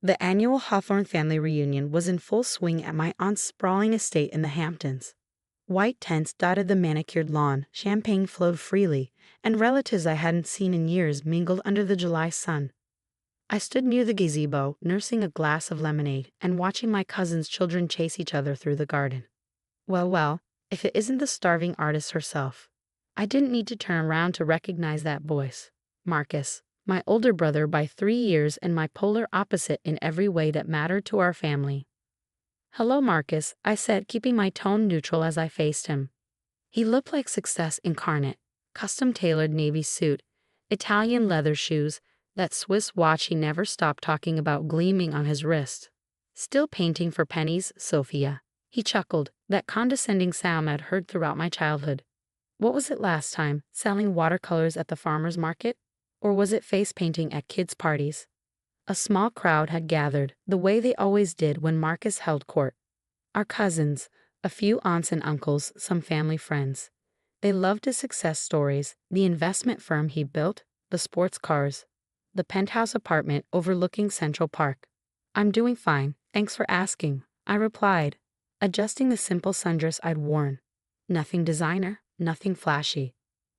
The annual Hawthorne family reunion was in full swing at my aunt's sprawling estate in the Hamptons. White tents dotted the manicured lawn, champagne flowed freely, and relatives I hadn't seen in years mingled under the July sun. I stood near the gazebo, nursing a glass of lemonade and watching my cousin's children chase each other through the garden. Well, if it isn't the starving artist herself. I didn't need to turn around to recognize that voice. Marcus, my older brother by 3 years and my polar opposite in every way that mattered to our family. "Hello, Marcus," I said, keeping my tone neutral as I faced him. He looked like success incarnate. Custom-tailored navy suit, Italian leather shoes, that Swiss watch he never stopped talking about gleaming on his wrist. "Still painting for pennies, Sophia?" He chuckled, that condescending sound I'd heard throughout my childhood. What was it last time, selling watercolors at the farmer's market? Or was it face painting at kids' parties? A small crowd had gathered, the way they always did when Marcus held court. Our cousins, a few aunts and uncles, some family friends. They loved his success stories, the investment firm he built, the sports cars, the penthouse apartment overlooking Central Park. "I'm doing fine, thanks for asking," I replied, adjusting the simple sundress I'd worn. Nothing designer, nothing flashy.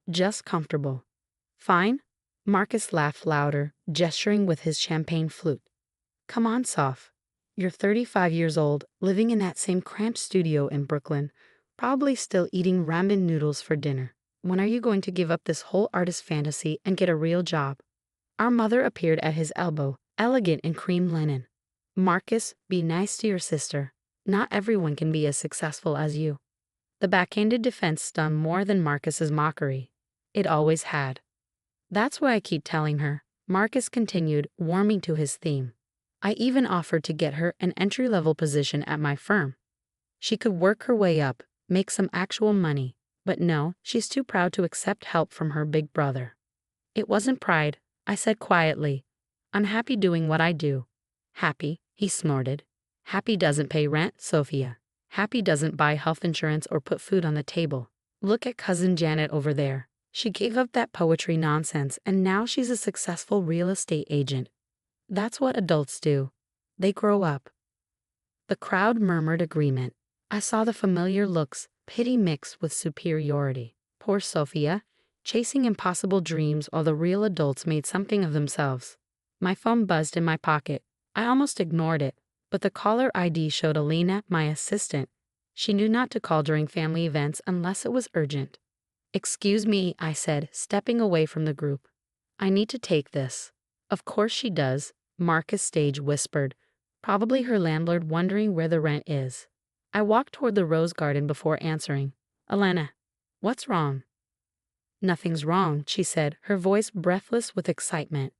Just comfortable. "Fine?" Marcus laughed louder, gesturing with his champagne flute. "Come on, Soph. You're 35 years old, living in that same cramped studio in Brooklyn, probably still eating ramen noodles for dinner. When are you going to give up this whole artist fantasy and get a real job?" Our mother appeared at his elbow, elegant in cream linen. "Marcus, be nice to your sister. Not everyone can be as successful as you." The backhanded defense stung more than Marcus's mockery. It always had. "That's why I keep telling her," Marcus continued, warming to his theme. "I even offered to get her an entry-level position at my firm. She could work her way up, make some actual money, but no, she's too proud to accept help from her big brother." "It wasn't pride," I said quietly. "I'm happy doing what I do." "Happy?" he snorted. "Happy doesn't pay rent, Sophia. Happy doesn't buy health insurance or put food on the table. Look at cousin Janet over there. She gave up that poetry nonsense and now she's a successful real estate agent. That's what adults do. They grow up." The crowd murmured agreement. I saw the familiar looks, pity mixed with superiority. Poor Sophia, chasing impossible dreams while the real adults made something of themselves. My phone buzzed in my pocket. I almost ignored it, but the caller ID showed Alina, my assistant. She knew not to call during family events unless it was urgent. "Excuse me," I said, stepping away from the group. "I need to take this." "Of course she does," Marcus Stage whispered, probably her landlord wondering where the rent is. I walked toward the rose garden before answering. "Elena, what's wrong?" "Nothing's wrong," she said, her voice breathless with excitement.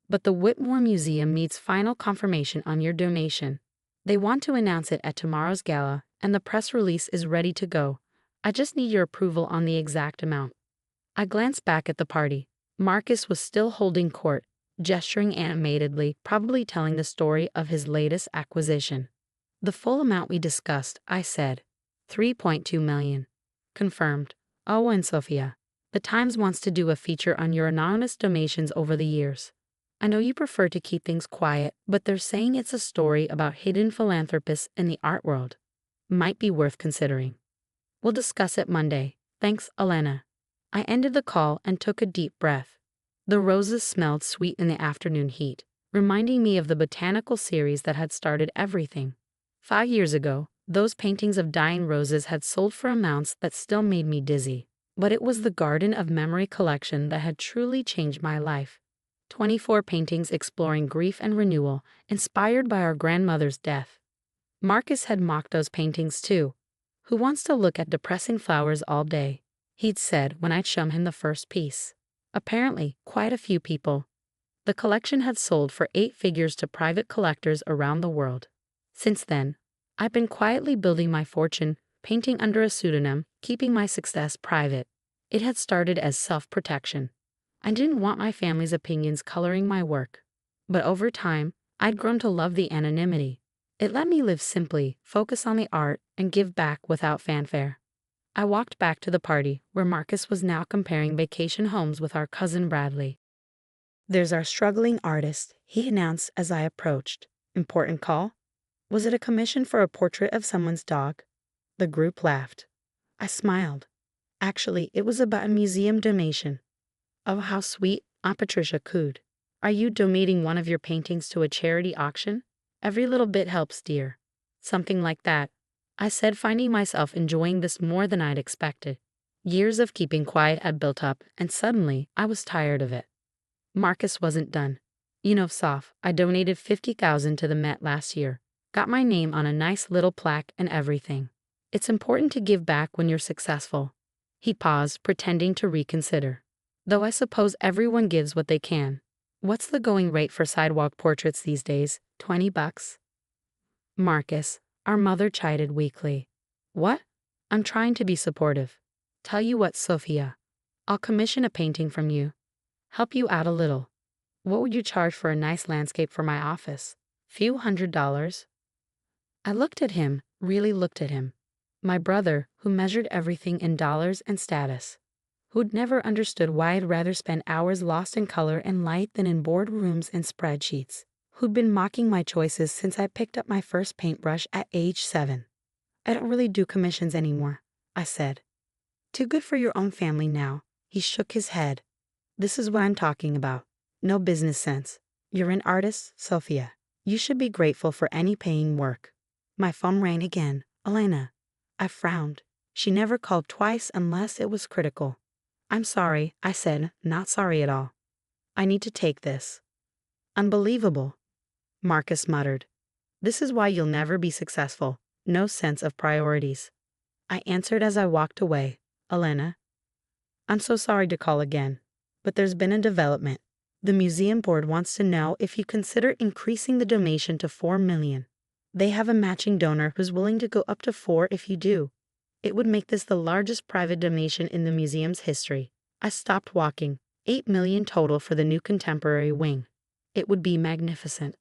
"But the Whitmore Museum needs final confirmation on your donation. They want to announce it at tomorrow's gala, and the press release is ready to go. I just need your approval on the exact amount." I glanced back at the party. Marcus was still holding court, gesturing animatedly, probably telling the story of his latest acquisition. "The full amount we discussed," I said. $3.2 million. "Confirmed." "Oh, and Sophia, the Times wants to do a feature on your anonymous donations over the years. I know you prefer to keep things quiet, but they're saying it's a story about hidden philanthropists in the art world. Might be worth considering." "We'll discuss it Monday. Thanks, Elena." I ended the call and took a deep breath. The roses smelled sweet in the afternoon heat, reminding me of the botanical series that had started everything. 5 years ago, those paintings of dying roses had sold for amounts that still made me dizzy. But it was the Garden of Memory collection that had truly changed my life. 24 paintings exploring grief and renewal, inspired by our grandmother's death. Marcus had mocked those paintings too. "Who wants to look at depressing flowers all day?" he'd said when I'd shown him the first piece. Apparently, quite a few people. The collection had sold for 8 figures to private collectors around the world. Since then, I've been quietly building my fortune, painting under a pseudonym, keeping my success private. It had started as self-protection. I didn't want my family's opinions coloring my work. But over time, I'd grown to love the anonymity. It let me live simply, focus on the art, and give back without fanfare. I walked back to the party, where Marcus was now comparing vacation homes with our cousin Bradley. "There's our struggling artist," he announced as I approached. Important call? Was it a commission for a portrait of someone's dog? The group laughed. I smiled. Actually, it was about a museum donation. Oh, how sweet, Aunt Patricia cooed. Are you donating one of your paintings to a charity auction? Every little bit helps, dear. Something like that, I said, finding myself enjoying this more than I'd expected. Years of keeping quiet had built up, and suddenly I was tired of it. Marcus wasn't done. You know, Soph, I donated $50,000 to the Met last year. Got my name on a nice little plaque and everything. It's important to give back when you're successful. He paused, pretending to reconsider. Though I suppose everyone gives what they can. What's the going rate for sidewalk portraits these days? $20? Marcus, our mother chided weakly. What? I'm trying to be supportive. Tell you what, Sophia. I'll commission a painting from you. Help you out a little. What would you charge for a nice landscape for my office? Few $100s? I looked at him, really looked at him. My brother, who measured everything in dollars and status. Who'd never understood why I'd rather spend hours lost in color and light than in boardrooms and spreadsheets. Who'd been mocking my choices since I picked up my first paintbrush at age 7. I don't really do commissions anymore, I said. Too good for your own family now. He shook his head. This is what I'm talking about. No business sense. You're an artist, Sophia. You should be grateful for any paying work. My phone rang again. Elena. I frowned. She never called twice unless it was critical. I'm sorry, I said, not sorry at all. I need to take this. Unbelievable. Marcus muttered. This is why you'll never be successful. No sense of priorities. I answered as I walked away. Elena. I'm so sorry to call again, but there's been a development. The museum board wants to know if you consider increasing the donation to $4 million. They have a matching donor who's willing to go up to 4 if you do. It would make this the largest private donation in the museum's history. I stopped walking. $8 million total for the new contemporary wing. It would be magnificent.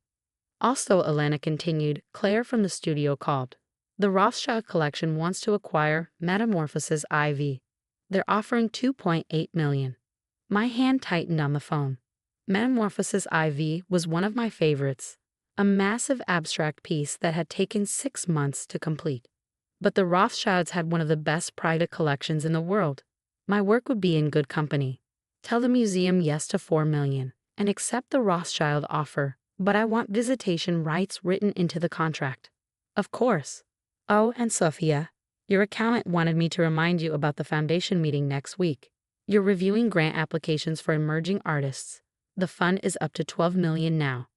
Also, Elena continued, Claire from the studio called. The Rothschild collection wants to acquire Metamorphosis IV. They're offering $2.8 million. My hand tightened on the phone. Metamorphosis IV was one of my favorites. A massive abstract piece that had taken 6 months to complete. But the Rothschilds had one of the best private collections in the world. My work would be in good company. Tell the museum yes to $4 million and accept the Rothschild offer, but I want visitation rights written into the contract. Of course. Oh, and Sophia, your accountant wanted me to remind you about the foundation meeting next week. You're reviewing grant applications for emerging artists. The fund is up to $12 million now.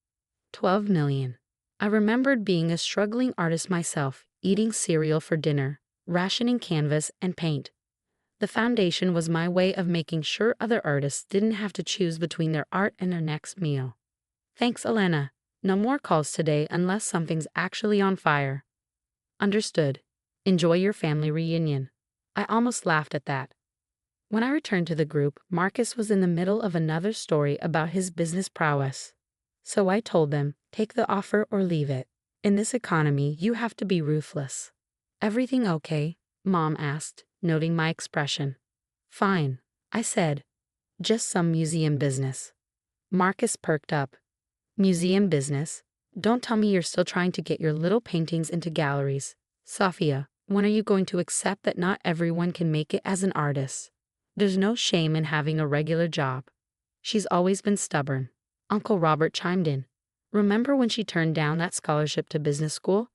$12 million. I remembered being a struggling artist myself, eating cereal for dinner, rationing canvas and paint. The foundation was my way of making sure other artists didn't have to choose between their art and their next meal. Thanks, Elena. No more calls today unless something's actually on fire. Understood. Enjoy your family reunion. I almost laughed at that. When I returned to the group, Marcus was in the middle of another story about his business prowess. So I told them, take the offer or leave it. In this economy, you have to be ruthless. Everything okay? Mom asked, noting my expression. Fine, I said. Just some museum business. Marcus perked up. Museum business? Don't tell me you're still trying to get your little paintings into galleries. Sophia, when are you going to accept that not everyone can make it as an artist? There's no shame in having a regular job. She's always been stubborn. Uncle Robert chimed in. Remember when she turned down that scholarship to business school?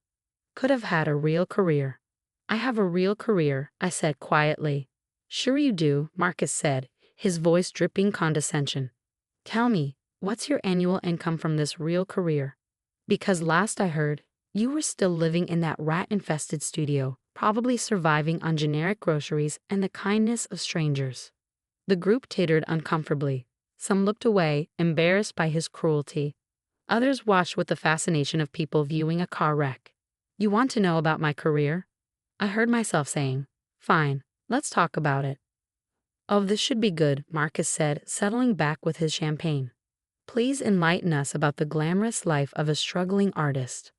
Could have had a real career. I have a real career, I said quietly. Sure you do, Marcus said, his voice dripping condescension. Tell me, what's your annual income from this real career? Because last I heard, you were still living in that rat-infested studio, probably surviving on generic groceries and the kindness of strangers. The group tittered uncomfortably. Some looked away, embarrassed by his cruelty. Others watched with the fascination of people viewing a car wreck. You want to know about my career? I heard myself saying, fine, let's talk about it. Oh, this should be good, Marcus said, settling back with his champagne. Please enlighten us about the glamorous life of a struggling artist.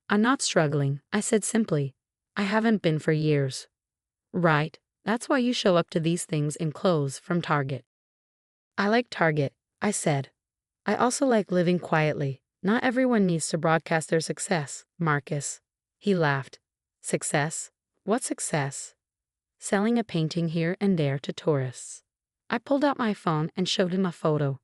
I'm not struggling, I said simply. I haven't been for years. Right, that's why you show up to these things in clothes from Target. I like Target, I said. I also like living quietly, Not everyone needs to broadcast their success, Marcus. He laughed. Success? What success? Selling a painting here and there to tourists. I pulled out my phone and showed him a photo.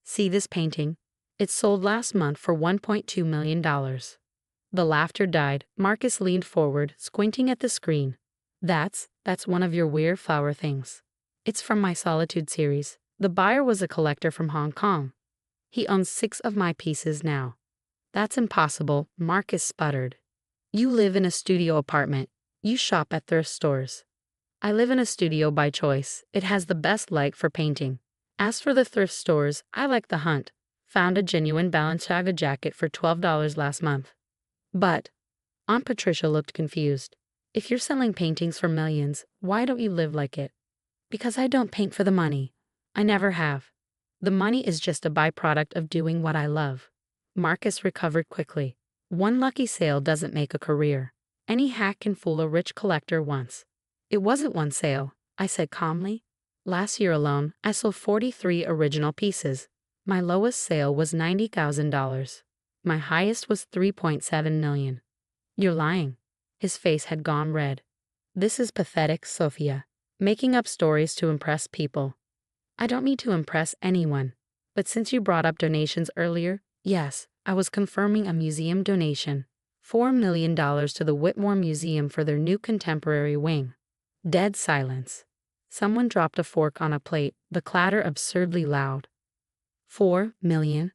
See this painting? It sold last month for $1.2 million. The laughter died. Marcus leaned forward, squinting at the screen. That's one of your weird flower things. It's from my Solitude series. The buyer was a collector from Hong Kong. He owns 6 of my pieces now. That's impossible, Marcus sputtered. You live in a studio apartment. You shop at thrift stores. I live in a studio by choice. It has the best light for painting. As for the thrift stores, I like the hunt. Found a genuine Balenciaga jacket for $12 last month. But Aunt Patricia looked confused. If you're selling paintings for millions, why don't you live like it? Because I don't paint for the money. I never have. The money is just a byproduct of doing what I love. Marcus recovered quickly. One lucky sale doesn't make a career. Any hack can fool a rich collector once. It wasn't one sale, I said calmly. Last year alone, I sold 43 original pieces. My lowest sale was $90,000. My highest was $3.7 million. You're lying. His face had gone red. This is pathetic, Sophia. Making up stories to impress people. I don't need to impress anyone. But since you brought up donations earlier, yes, I was confirming a museum donation. $4 million to the Whitmore Museum for their new contemporary wing. Dead silence. Someone dropped a fork on a plate, the clatter absurdly loud. $4 million?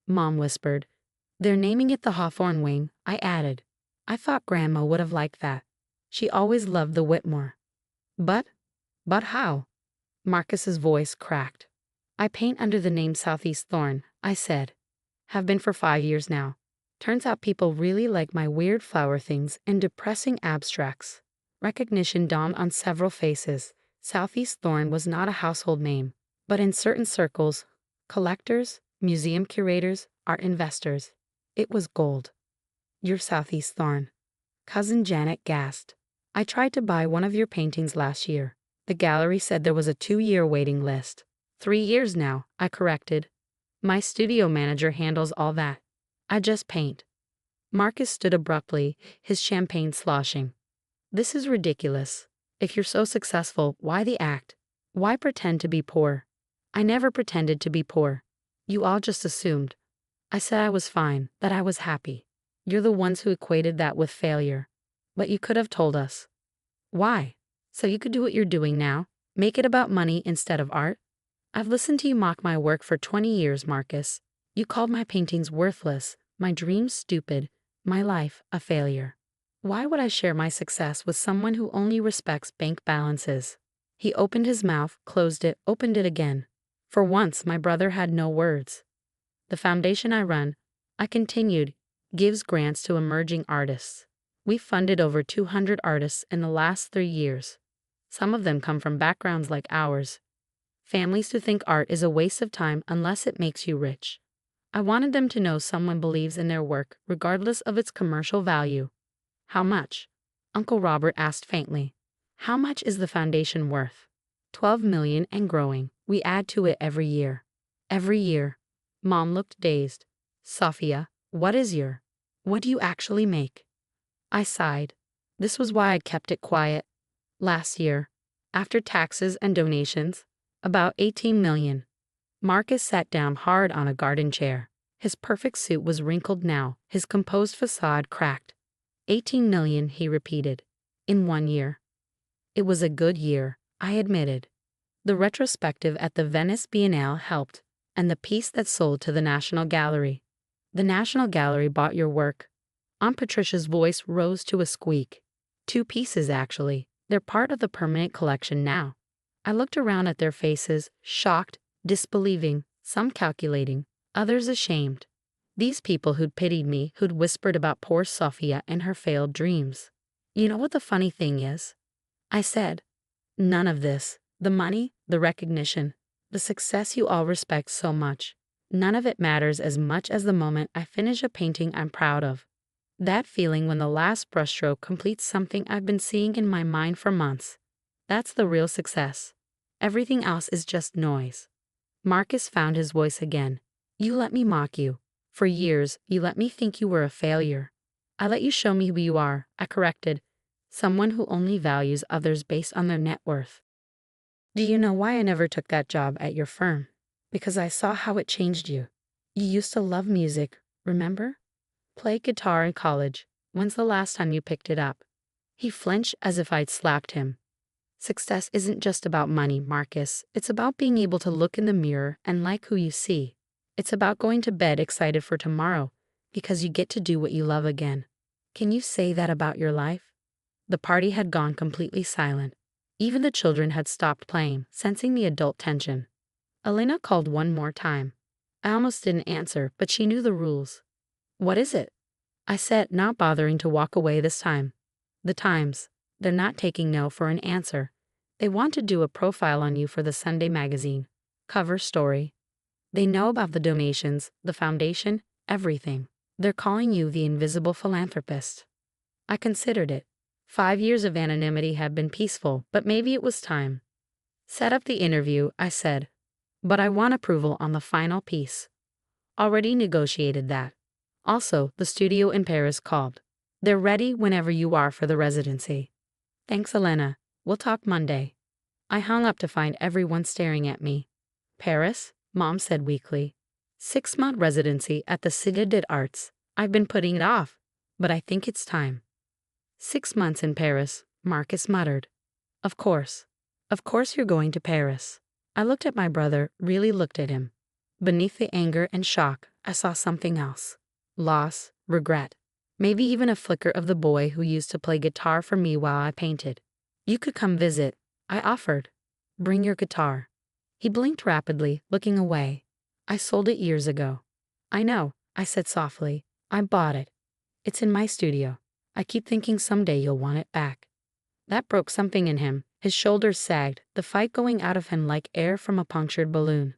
Mom whispered. They're naming it the Hawthorne Wing, I added. I thought Grandma would have liked that. She always loved the Whitmore. But how? Marcus's voice cracked. I paint under the name Southeast Thorn, I said. Have been for 5 years now. Turns out people really like my weird flower things and depressing abstracts. Recognition dawned on several faces. Southeast Thorn was not a household name, but in certain circles, collectors, museum curators, art investors, it was gold. You're Southeast Thorn. Cousin Janet gasped. I tried to buy one of your paintings last year. The gallery said there was a 2-year waiting list. 3 years now, I corrected. My studio manager handles all that. I just paint. Marcus stood abruptly, his champagne sloshing. This is ridiculous. If you're so successful, why the act? Why pretend to be poor? I never pretended to be poor. You all just assumed. I said I was fine, that I was happy. You're the ones who equated that with failure. But you could have told us. Why? So you could do what you're doing now, make it about money instead of art? I've listened to you mock my work for 20 years, Marcus. You called my paintings worthless, my dreams stupid, my life a failure. Why would I share my success with someone who only respects bank balances? He opened his mouth, closed it, opened it again. For once, my brother had no words. The foundation I run, I continued, gives grants to emerging artists. We've funded over 200 artists in the last 3 years. Some of them come from backgrounds like ours. Families who think art is a waste of time unless it makes you rich. I wanted them to know someone believes in their work, regardless of its commercial value. How much? Uncle Robert asked faintly. How much is the foundation worth? 12 million and growing. We add to it every year. Every year. Mom looked dazed. Sophia, what do you actually make? I sighed. This was why I kept it quiet. Last year, after taxes and donations, about 18 million. Marcus sat down hard on a garden chair. His perfect suit was wrinkled now, his composed facade cracked. 18 million, he repeated. In 1 year. It was a good year, I admitted. The retrospective at the Venice Biennale helped, and the piece that sold to the National Gallery. The National Gallery bought your work. Aunt Patricia's voice rose to a squeak. 2 pieces, actually. They're part of the permanent collection now. I looked around at their faces, shocked, disbelieving, some calculating, others ashamed. These people who'd pitied me, who'd whispered about poor Sophia and her failed dreams. You know what the funny thing is? I said, none of this. The money, the recognition, the success you all respect so much. None of it matters as much as the moment I finish a painting I'm proud of. That feeling when the last brushstroke completes something I've been seeing in my mind for months. That's the real success. Everything else is just noise. Marcus found his voice again. You let me mock you. For years, you let me think you were a failure. I let you show me who you are, I corrected. Someone who only values others based on their net worth. Do you know why I never took that job at your firm? Because I saw how it changed you. You used to love music, remember? Play guitar in college. When's the last time you picked it up? He flinched as if I'd slapped him. Success isn't just about money, Marcus. It's about being able to look in the mirror and like who you see. It's about going to bed excited for tomorrow because you get to do what you love again. Can you say that about your life? The party had gone completely silent. Even the children had stopped playing, sensing the adult tension. Elena called one more time. I almost didn't answer, but she knew the rules. What is it? I said, not bothering to walk away this time. The Times. They're not taking no for an answer. They want to do a profile on you for the Sunday magazine. Cover story. They know about the donations, the foundation, everything. They're calling you the invisible philanthropist. I considered it. 5 years of anonymity had been peaceful, but maybe it was time. Set up the interview, I said. But I want approval on the final piece. Already negotiated that. Also, the studio in Paris called. They're ready whenever you are for the residency. Thanks, Elena. We'll talk Monday. I hung up to find everyone staring at me. Paris? Mom said weakly. 6-month residency at the Cité des Arts. I've been putting it off, but I think it's time. 6 months in Paris, Marcus muttered. Of course you're going to Paris. I looked at my brother, really looked at him. Beneath the anger and shock, I saw something else. Loss, regret. Maybe even a flicker of the boy who used to play guitar for me while I painted. You could come visit, I offered. Bring your guitar. He blinked rapidly, looking away. I sold it years ago. I know, I said softly. I bought it. It's in my studio. I keep thinking someday you'll want it back. That broke something in him. His shoulders sagged, the fight going out of him like air from a punctured balloon.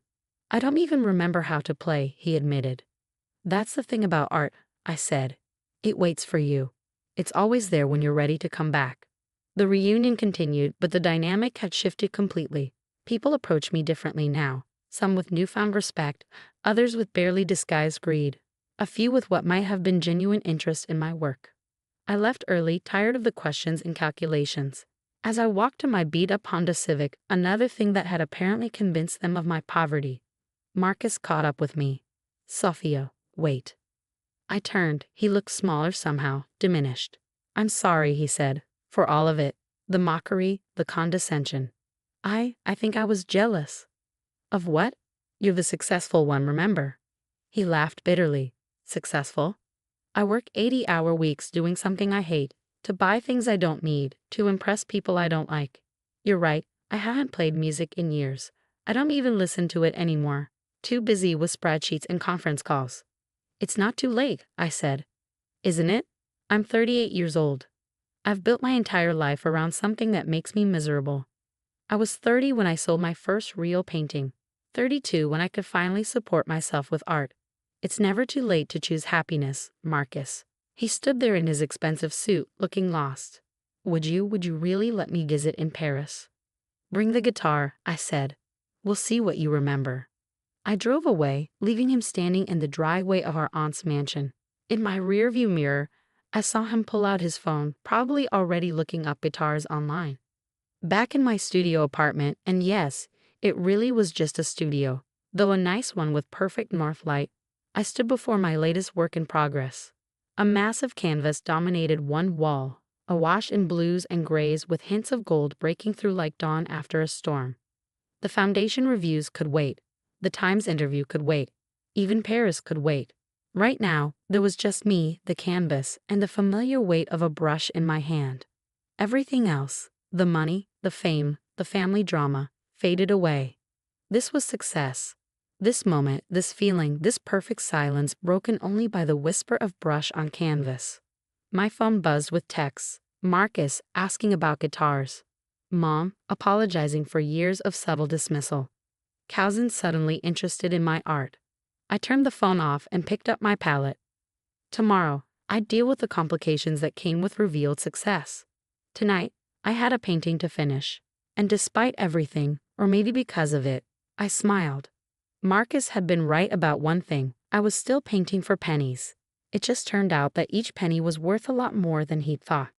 I don't even remember how to play, he admitted. That's the thing about art, I said. It waits for you. It's always there when you're ready to come back. The reunion continued, but the dynamic had shifted completely. People approach me differently now, some with newfound respect, others with barely disguised greed, a few with what might have been genuine interest in my work. I left early, tired of the questions and calculations. As I walked to my beat-up Honda Civic, another thing that had apparently convinced them of my poverty. Marcus caught up with me. Sophia, wait. I turned. He looked smaller somehow, diminished. I'm sorry, he said, for all of it. The mockery, the condescension. I think I was jealous. Of what? You're the successful one, remember? He laughed bitterly. Successful? I work 80-hour weeks doing something I hate, to buy things I don't need, to impress people I don't like. You're right, I haven't played music in years. I don't even listen to it anymore. Too busy with spreadsheets and conference calls. It's not too late, I said. Isn't it? I'm 38 years old. I've built my entire life around something that makes me miserable. I was 30 when I sold my first real painting, 32 when I could finally support myself with art. It's never too late to choose happiness, Marcus. He stood there in his expensive suit, looking lost. Would you really let me visit in Paris? Bring the guitar, I said. We'll see what you remember. I drove away, leaving him standing in the driveway of our aunt's mansion. In my rearview mirror, I saw him pull out his phone, probably already looking up guitars online. Back in my studio apartment, and yes, it really was just a studio, though a nice one with perfect north light, I stood before my latest work in progress. A massive canvas dominated one wall, awash in blues and grays with hints of gold breaking through like dawn after a storm. The foundation reviews could wait. The Times interview could wait. Even Paris could wait. Right now, there was just me, the canvas, and the familiar weight of a brush in my hand. Everything else, the money, the fame, the family drama, faded away. This was success. This moment, this feeling, this perfect silence broken only by the whisper of brush on canvas. My phone buzzed with texts. Marcus asking about guitars. Mom apologizing for years of subtle dismissal. Cousins suddenly interested in my art. I turned the phone off and picked up my palette. Tomorrow, I'd deal with the complications that came with revealed success. Tonight, I had a painting to finish. And despite everything, or maybe because of it, I smiled. Marcus had been right about one thing. I was still painting for pennies. It just turned out that each penny was worth a lot more than he'd thought.